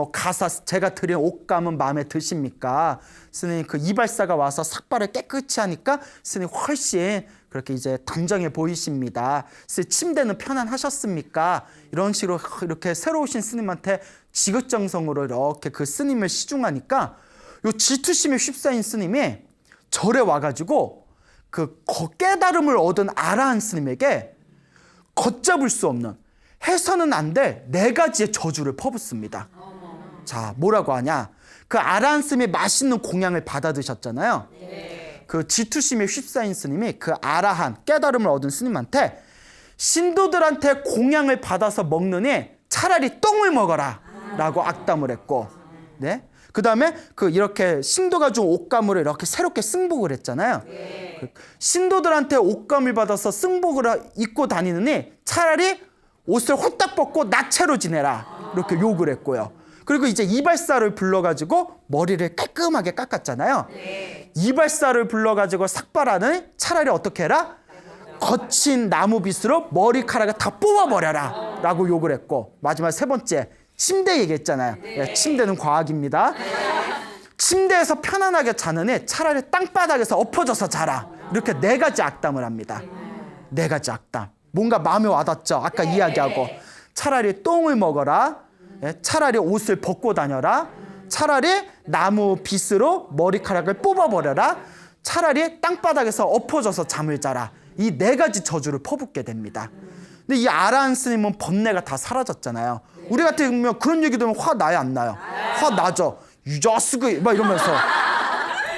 제가 드린 옷감은 마음에 드십니까? 스님 그 이발사가 와서 삭발을 깨끗이 하니까 스님 훨씬 그렇게 이제 단정해 보이십니다. 스님 침대는 편안하셨습니까? 이런 식으로 이렇게 새로 오신 스님한테 지극정성으로 이렇게 그 스님을 시중하니까 요 질투심에 휩싸인 스님이 절에 와가지고 그 깨달음을 얻은 아라한 스님에게 걷잡을 수 없는 해서는 안 될 4가지의 저주를 퍼붓습니다. 자, 뭐라고 하냐? 그 아라한 스님이 맛있는 공양을 받아 드셨잖아요. 그 질투심에 휩싸인 스님이 그 아라한 깨달음을 얻은 스님한테 신도들한테 공양을 받아서 먹느니 차라리 똥을 먹어라 라고 악담을 했고, 네? 그 다음에 이렇게 신도가 준 옷감을 이렇게 새롭게 승복을 했잖아요. 신도들한테 옷감을 받아서 승복을 입고 다니느니 차라리 옷을 홀딱 벗고 나체로 지내라 이렇게 욕을 했고요. 그리고 이제 이발사를 불러가지고 머리를 깔끔하게 깎았잖아요. 이발사를 불러가지고 삭발하는 차라리 어떻게 해라? 거친 나무빗으로 머리카락을 다 뽑아버려라 라고 욕을 했고, 마지막 3번째 침대 얘기했잖아요. 침대는 과학입니다. 침대에서 편안하게 자느니 차라리 땅바닥에서 엎어져서 자라. 이렇게 4가지 악담을 합니다. 4가지 악담. 뭔가 마음에 와닿죠? 아까 이야기하고. 차라리 똥을 먹어라. 차라리 옷을 벗고 다녀라. 차라리 나무 빗으로 머리카락을 뽑아버려라. 차라리 땅바닥에서 엎어져서 잠을 자라. 이 4가지 저주를 퍼붓게 됩니다. 근데 이 아라한 스님은 번뇌가 다 사라졌잖아요. 우리 같으면 그런 얘기 들으면 화 나요, 안 나요? 화 나죠. 유자스그 막 이러면서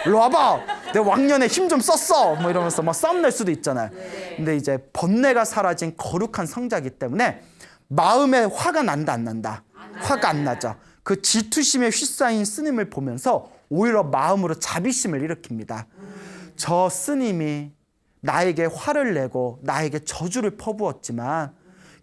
일로 와봐. 내 왕년에 힘 좀 썼어. 뭐 이러면서 막 싸움 날 수도 있잖아요. 근데 이제 번뇌가 사라진 거룩한 성자이기 때문에 마음에 화가 난다, 안 난다? 화가 안 나죠. 그 질투심에 휩싸인 스님을 보면서 오히려 마음으로 자비심을 일으킵니다. 저 스님이 나에게 화를 내고 나에게 저주를 퍼부었지만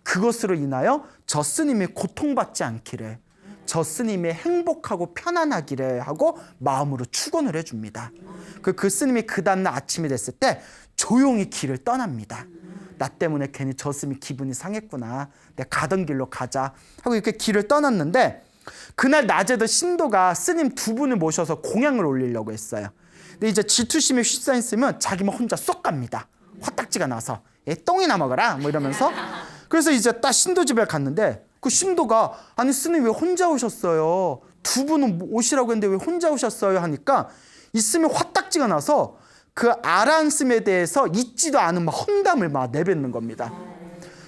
그것으로 인하여 저 스님이 고통받지 않기를, 저 스님이 행복하고 편안하기를 하고 마음으로 축원을 해줍니다. 그 스님이 그 다음날 아침이 됐을 때 조용히 길을 떠납니다. 나 때문에 괜히 저 스님이 기분이 상했구나. 내가 가던 길로 가자 하고 이렇게 길을 떠났는데, 그날 낮에도 신도가 스님 2분을 모셔서 공양을 올리려고 했어요. 근데 이제 질투심에 휩싸인 스님은 자기만 혼자 쏙 갑니다. 화딱지가 나서 똥이나 먹어라 뭐 이러면서. 그래서 이제 딱 신도 집에 갔는데 그 신도가 아니 스님 왜 혼자 오셨어요? 2분은 오시라고 했는데 왜 혼자 오셨어요? 하니까 이 스님이 화딱지가 나서 그 아란 스님에 대해서 있지도 않은 막 험담을 막 내뱉는 겁니다.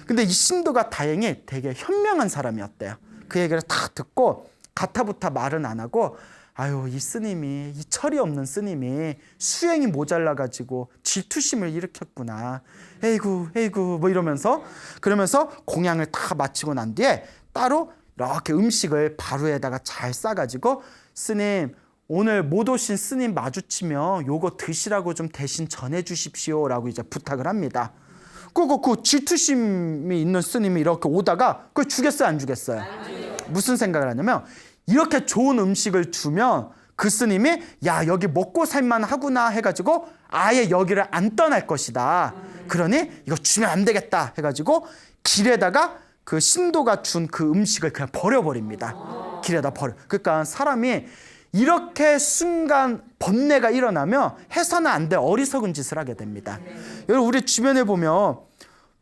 근데 이 신도가 다행히 되게 현명한 사람이었대요. 그 얘기를 다 듣고 가타부타 말은 안 하고, 아유 이 스님이, 이 철이 없는 스님이 수행이 모자라가지고 질투심을 일으켰구나. 에이구 뭐 이러면서, 그러면서 공양을 다 마치고 난 뒤에 따로 이렇게 음식을 바루에다가 잘 싸가지고, 스님 오늘 못 오신 스님 마주치면 요거 드시라고 좀 대신 전해주십시오 라고 이제 부탁을 합니다. 그 질투심이 있는 스님이 이렇게 오다가 그걸 주겠어요, 안 주겠어요? 무슨 생각을 하냐면, 이렇게 좋은 음식을 주면 그 스님이 야 여기 먹고 살만 하구나 해가지고 아예 여기를 안 떠날 것이다. 그러니 이거 주면 안 되겠다 해가지고 길에다가 그 신도가 준 그 음식을 그냥 버려버립니다. 길에다 버려. 그러니까 사람이 이렇게 순간 번뇌가 일어나면 해서는 안 될 어리석은 짓을 하게 됩니다. 여러분 우리 주변에 보면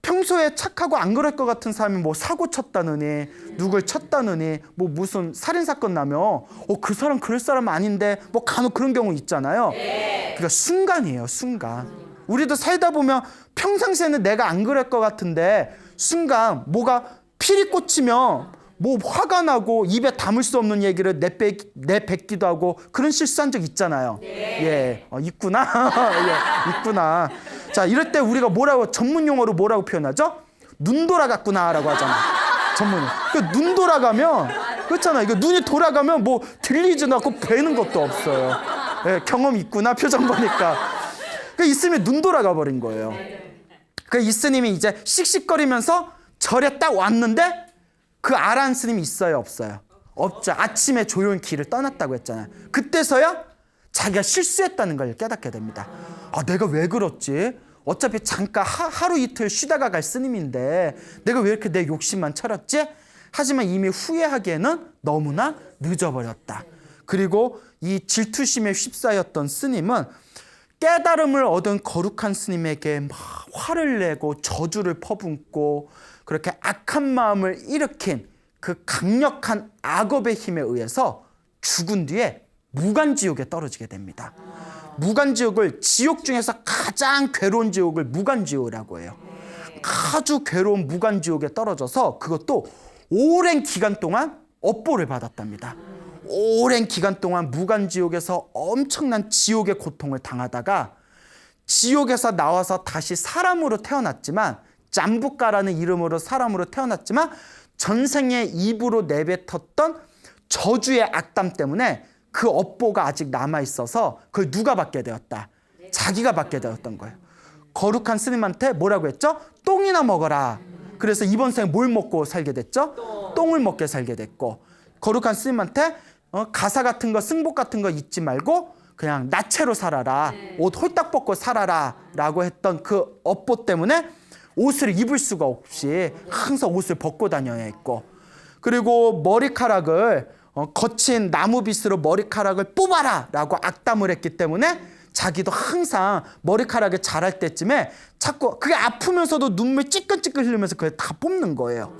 평소에 착하고 안 그럴 것 같은 사람이 뭐 사고 쳤다느니 누굴 쳤다느니 뭐 무슨 살인사건 나면 그 사람 그럴 사람 아닌데 뭐 간혹 그런 경우 있잖아요. 그러니까 순간이에요, 순간. 우리도 살다 보면 평상시에는 내가 안 그럴 것 같은데 순간 뭐가 필이 꽂히면 뭐 화가 나고 입에 담을 수 없는 얘기를 내뱉기도 하고 그런 실수한 적 있잖아요. 있구나. 예, 있구나. 자, 이럴 때 우리가 뭐라고 전문 용어로 뭐라고 표현하죠? 눈 돌아갔구나라고 하잖아. 전문용. 눈 돌아가면 그렇잖아. 이거 눈이 돌아가면 뭐 들리지도 않고 뵈는 것도 없어요. 예, 경험 있구나 표정 보니까. 이 스님이 눈 돌아가 버린 거예요. 이 스님이 이제 씩씩거리면서 절에 딱 왔는데 그 아란 스님이 있어요, 없어요? 없죠. 아침에 조용히 길을 떠났다고 했잖아요. 그때서야 자기가 실수했다는 걸 깨닫게 됩니다. 아, 내가 왜 그렇지? 어차피 잠깐 하루 이틀 쉬다가 갈 스님인데 내가 왜 이렇게 내 욕심만 차렸지? 하지만 이미 후회하기에는 너무나 늦어버렸다. 그리고 이 질투심에 휩싸였던 스님은 깨달음을 얻은 거룩한 스님에게 막 화를 내고 저주를 퍼붓고 그렇게 악한 마음을 일으킨 그 강력한 악업의 힘에 의해서 죽은 뒤에 무간지옥에 떨어지게 됩니다. 무간지옥을, 지옥 중에서 가장 괴로운 지옥을 무간지옥이라고 해요. 아주 괴로운 무간지옥에 떨어져서 그것도 오랜 기간 동안 업보를 받았답니다. 오랜 기간 동안 무간지옥에서 엄청난 지옥의 고통을 당하다가 지옥에서 나와서 다시 사람으로 태어났지만, 잠부카라는 이름으로 사람으로 태어났지만 전생에 입으로 내뱉었던 저주의 악담 때문에 그 업보가 아직 남아있어서 그걸 누가 받게 되었다? 자기가 받게 되었던 거예요. 거룩한 스님한테 뭐라고 했죠? 똥이나 먹어라. 그래서 이번 생에 뭘 먹고 살게 됐죠? 똥을 먹게 살게 됐고, 거룩한 스님한테 가사 같은 거, 승복 같은 거 잊지 말고 그냥 나체로 살아라. 옷 홀딱 벗고 살아라 라고 했던 그 업보 때문에 옷을 입을 수가 없이 항상 옷을 벗고 다녀야 했고, 그리고 머리카락을 거친 나무빗으로 머리카락을 뽑아라 라고 악담을 했기 때문에 자기도 항상 머리카락을 자랄 때쯤에 자꾸 그게 아프면서도 눈물 찌끈찌끈 흘리면서 그걸 다 뽑는 거예요.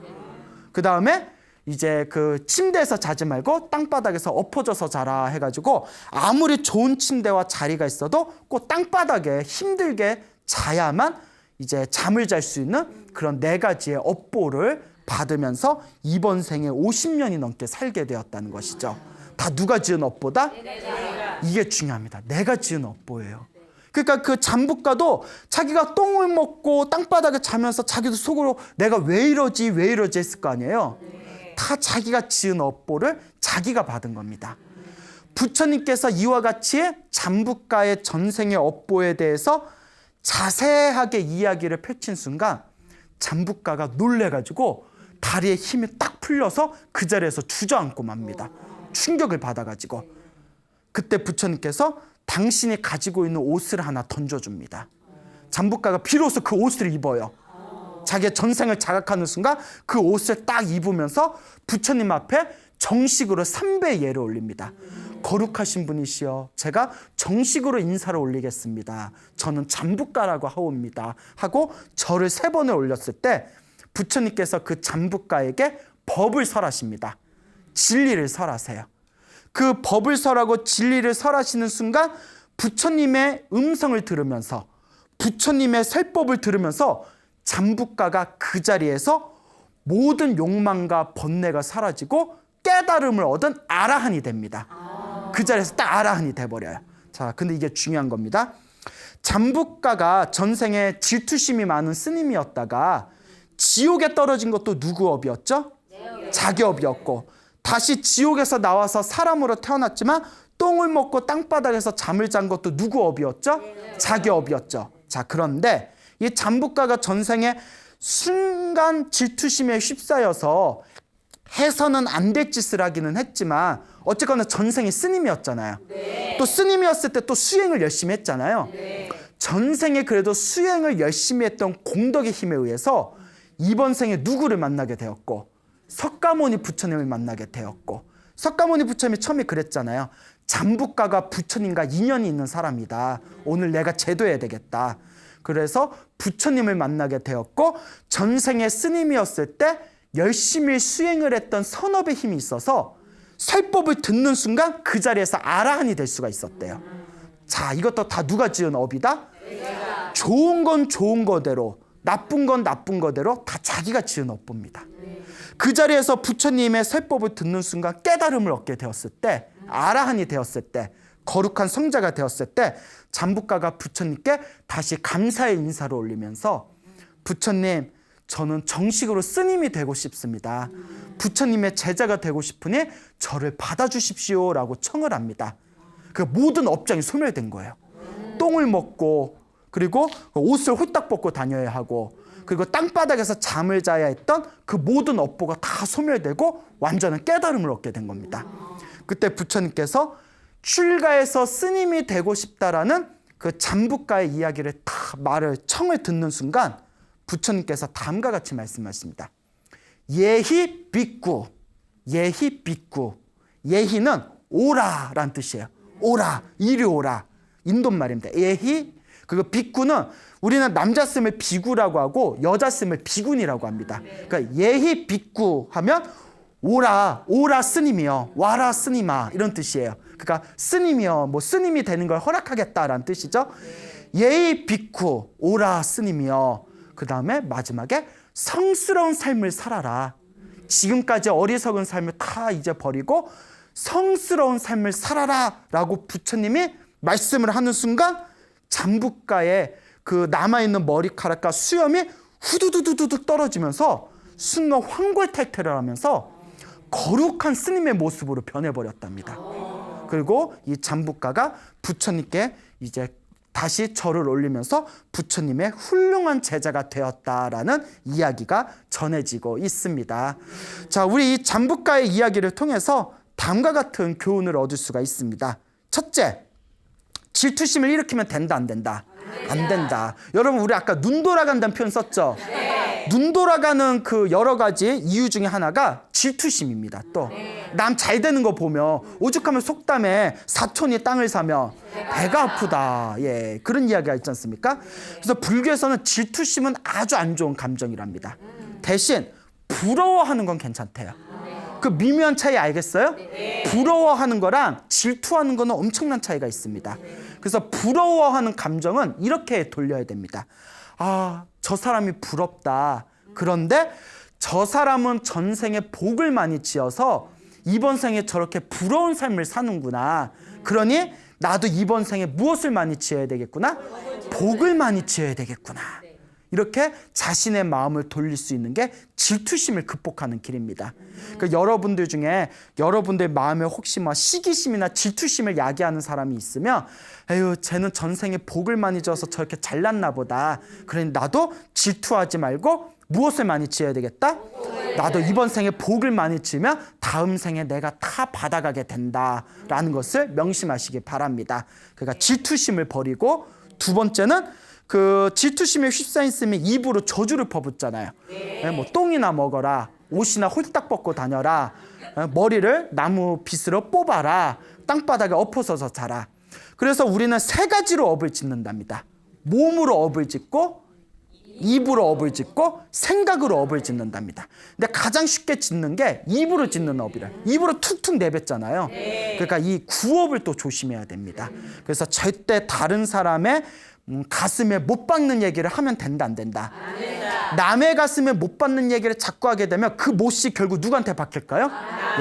그 다음에 이제 그 침대에서 자지 말고 땅바닥에서 엎어져서 자라 해가지고 아무리 좋은 침대와 자리가 있어도 꼭 땅바닥에 힘들게 자야만 이제 잠을 잘 수 있는 그런 4가지의 업보를 받으면서 이번 생에 50년이 넘게 살게 되었다는 것이죠. 다 누가 지은 업보다? 이게 중요합니다. 내가 지은 업보예요. 그러니까 그 잠부가도 자기가 똥을 먹고 땅바닥에 자면서 자기도 속으로 내가 왜 이러지 했을 거 아니에요. 다 자기가 지은 업보를 자기가 받은 겁니다. 부처님께서 이와 같이 잠부가의 전생의 업보에 대해서 자세하게 이야기를 펼친 순간 잠부가가 놀래가지고 다리에 힘이 딱 풀려서 그 자리에서 주저앉고 맙니다. 충격을 받아가지고 그때 부처님께서 당신이 가지고 있는 옷을 하나 던져줍니다. 잠부가가 비로소 그 옷을 입어요. 자기의 전생을 자각하는 순간 그 옷을 딱 입으면서 부처님 앞에 정식으로 3배 예를 올립니다. 거룩하신 분이시여, 제가 정식으로 인사를 올리겠습니다. 저는 잠부가라고 하옵니다. 하고 절을 3번을 올렸을 때 부처님께서 그 잠부가에게 법을 설하십니다. 진리를 설하세요. 그 법을 설하고 진리를 설하시는 순간 부처님의 음성을 들으면서 부처님의 설법을 들으면서 잠부가가 그 자리에서 모든 욕망과 번뇌가 사라지고 깨달음을 얻은 아라한이 됩니다. 그 자리에서 딱 아라한이 돼버려요. 자, 근데 이게 중요한 겁니다. 잠부가가 전생에 질투심이 많은 스님이었다가 지옥에 떨어진 것도 누구 업이었죠? 자기 업이었고, 다시 지옥에서 나와서 사람으로 태어났지만 똥을 먹고 땅바닥에서 잠을 잔 것도 누구 업이었죠? 자기 업이었죠. 자, 그런데 이 잠부가가 전생에 순간 질투심에 휩싸여서 해서는 안 될 짓을 하기는 했지만 어쨌거나 전생이 스님이었잖아요. 또 스님이었을 때 또 수행을 열심히 했잖아요. 전생에 그래도 수행을 열심히 했던 공덕의 힘에 의해서 이번 생에 누구를 만나게 되었고, 석가모니 부처님을 만나게 되었고, 석가모니 부처님이 처음에 그랬잖아요. 잠부가가 부처님과 인연이 있는 사람이다. 오늘 내가 제도해야 되겠다. 그래서 부처님을 만나게 되었고, 전생에 스님이었을 때 열심히 수행을 했던 선업의 힘이 있어서 설법을 듣는 순간 그 자리에서 아라한이 될 수가 있었대요. 자, 이것도 다 누가 지은 업이다? 좋은 건 좋은 거대로, 나쁜 건 나쁜 거대로 다 자기가 지은 업보입니다. 그 자리에서 부처님의 설법을 듣는 순간 깨달음을 얻게 되었을 때, 아라한이 되었을 때, 거룩한 성자가 되었을 때 잠부가가 부처님께 다시 감사의 인사를 올리면서 부처님, 저는 정식으로 스님이 되고 싶습니다. 부처님의 제자가 되고 싶으니 저를 받아주십시오 라고 청을 합니다. 그 모든 업장이 소멸된 거예요. 똥을 먹고, 그리고 옷을 홀딱 벗고 다녀야 하고, 그리고 땅바닥에서 잠을 자야 했던 그 모든 업보가 다 소멸되고 완전한 깨달음을 얻게 된 겁니다. 그때 부처님께서 출가해서 스님이 되고 싶다라는 그 잠부가의 이야기를 다 청을 듣는 순간 부처님께서 다음과 같이 말씀하십니다. 예히 빅구, 예히 빅구. 예히는 오라라는 뜻이에요. 오라, 이리 오라. 인도말입니다. 예히. 그리고 빅구는 우리는 남자 쓰면 비구라고 하고 여자 쓰면 비군이라고 합니다. 그러니까 예히 빅구 하면 오라, 오라 스님이여, 와라 스님아, 이런 뜻이에요. 그러니까 스님이여, 뭐 스님이 되는 걸 허락하겠다라는 뜻이죠. 예히 빅구, 오라 스님이여. 그 다음에 마지막에 성스러운 삶을 살아라. 지금까지 어리석은 삶을 다 이제 버리고 성스러운 삶을 살아라 라고 부처님이 말씀을 하는 순간 잠부가에 그 남아있는 머리카락과 수염이 후두두두두 떨어지면서 순간 황골탈퇴를 하면서 거룩한 스님의 모습으로 변해버렸답니다. 그리고 이 잠부가가 부처님께 이제 다시 절을 올리면서 부처님의 훌륭한 제자가 되었다라는 이야기가 전해지고 있습니다. 자, 우리 이 잠부가의 이야기를 통해서 다음과 같은 교훈을 얻을 수가 있습니다. 첫째, 질투심을 일으키면 된다, 안 된다? 안 된다. 여러분, 우리 아까 눈 돌아간다는 표현 썼죠? 눈 돌아가는 그 여러 가지 이유 중에 하나가 질투심입니다. 또 남 잘 되는 거 보면 오죽하면 속담에 사촌이 땅을 사면 배가 아프다. 예, 그런 이야기가 있지 않습니까? 그래서 불교에서는 질투심은 아주 안 좋은 감정이랍니다. 대신 부러워하는 건 괜찮대요. 그 미묘한 차이 알겠어요? 부러워하는 거랑 질투하는 거는 엄청난 차이가 있습니다. 그래서 부러워하는 감정은 이렇게 돌려야 됩니다. 아, 저 사람이 부럽다. 그런데 저 사람은 전생에 복을 많이 지어서 이번 생에 저렇게 부러운 삶을 사는구나. 그러니 나도 이번 생에 무엇을 많이 지어야 되겠구나? 복을 많이 지어야 되겠구나. 이렇게 자신의 마음을 돌릴 수 있는 게 질투심을 극복하는 길입니다. 그러니까 여러분들 중에 여러분들 마음에 혹시 뭐 시기심이나 질투심을 야기하는 사람이 있으면 에휴, 쟤는 전생에 복을 많이 지어서 저렇게 잘났나 보다. 그러니 나도 질투하지 말고 무엇을 많이 지어야 되겠다? 나도 이번 생에 복을 많이 지으면 다음 생에 내가 다 받아가게 된다라는 것을 명심하시기 바랍니다. 그러니까 질투심을 버리고, 두 번째는 그 질투심에 휩싸였으면 입으로 저주를 퍼붓잖아요. 뭐 똥이나 먹어라, 옷이나 홀딱 벗고 다녀라, 머리를 나무 빗으로 뽑아라, 땅바닥에 엎어서서 자라. 그래서 우리는 세 가지로 업을 짓는답니다. 몸으로 업을 짓고, 입으로 업을 짓고, 생각으로 업을 짓는답니다. 근데 가장 쉽게 짓는 게 입으로 짓는 업이라. 입으로 툭툭 내뱉잖아요. 그러니까 이 구업을 또 조심해야 됩니다. 그래서 절대 다른 사람의 가슴에 못 박는 얘기를 하면 된다, 안 된다? 안 된다. 남의 가슴에 못 박는 얘기를 자꾸 하게 되면 그 못이 결국 누구한테 박힐까요?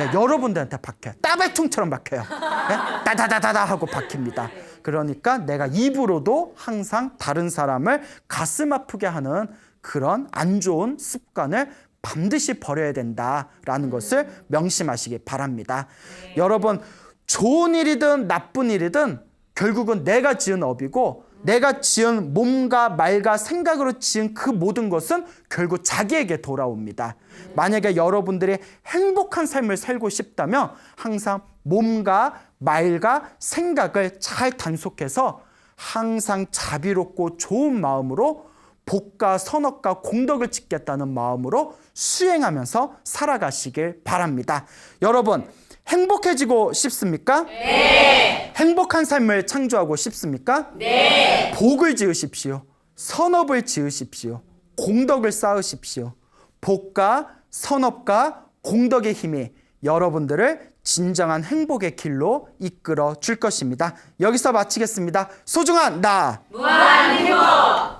예, 여러분들한테 박혀요. 따발총처럼 박혀요. 예? 다다다다다 하고 박힙니다. 그러니까 내가 입으로도 항상 다른 사람을 가슴 아프게 하는 그런 안 좋은 습관을 반드시 버려야 된다라는 것을 명심하시기 바랍니다. 여러분, 좋은 일이든 나쁜 일이든 결국은 내가 지은 업이고, 내가 지은 몸과 말과 생각으로 지은 그 모든 것은 결국 자기에게 돌아옵니다. 만약에 여러분들이 행복한 삶을 살고 싶다면 항상 몸과 말과 생각을 잘 단속해서 항상 자비롭고 좋은 마음으로 복과 선업과 공덕을 짓겠다는 마음으로 수행하면서 살아가시길 바랍니다. 여러분, 행복해지고 싶습니까? 네. 행복한 삶을 창조하고 싶습니까? 네. 복을 지으십시오. 선업을 지으십시오. 공덕을 쌓으십시오. 복과 선업과 공덕의 힘이 여러분들을 진정한 행복의 길로 이끌어 줄 것입니다. 여기서 마치겠습니다. 소중한 나 무한 행복.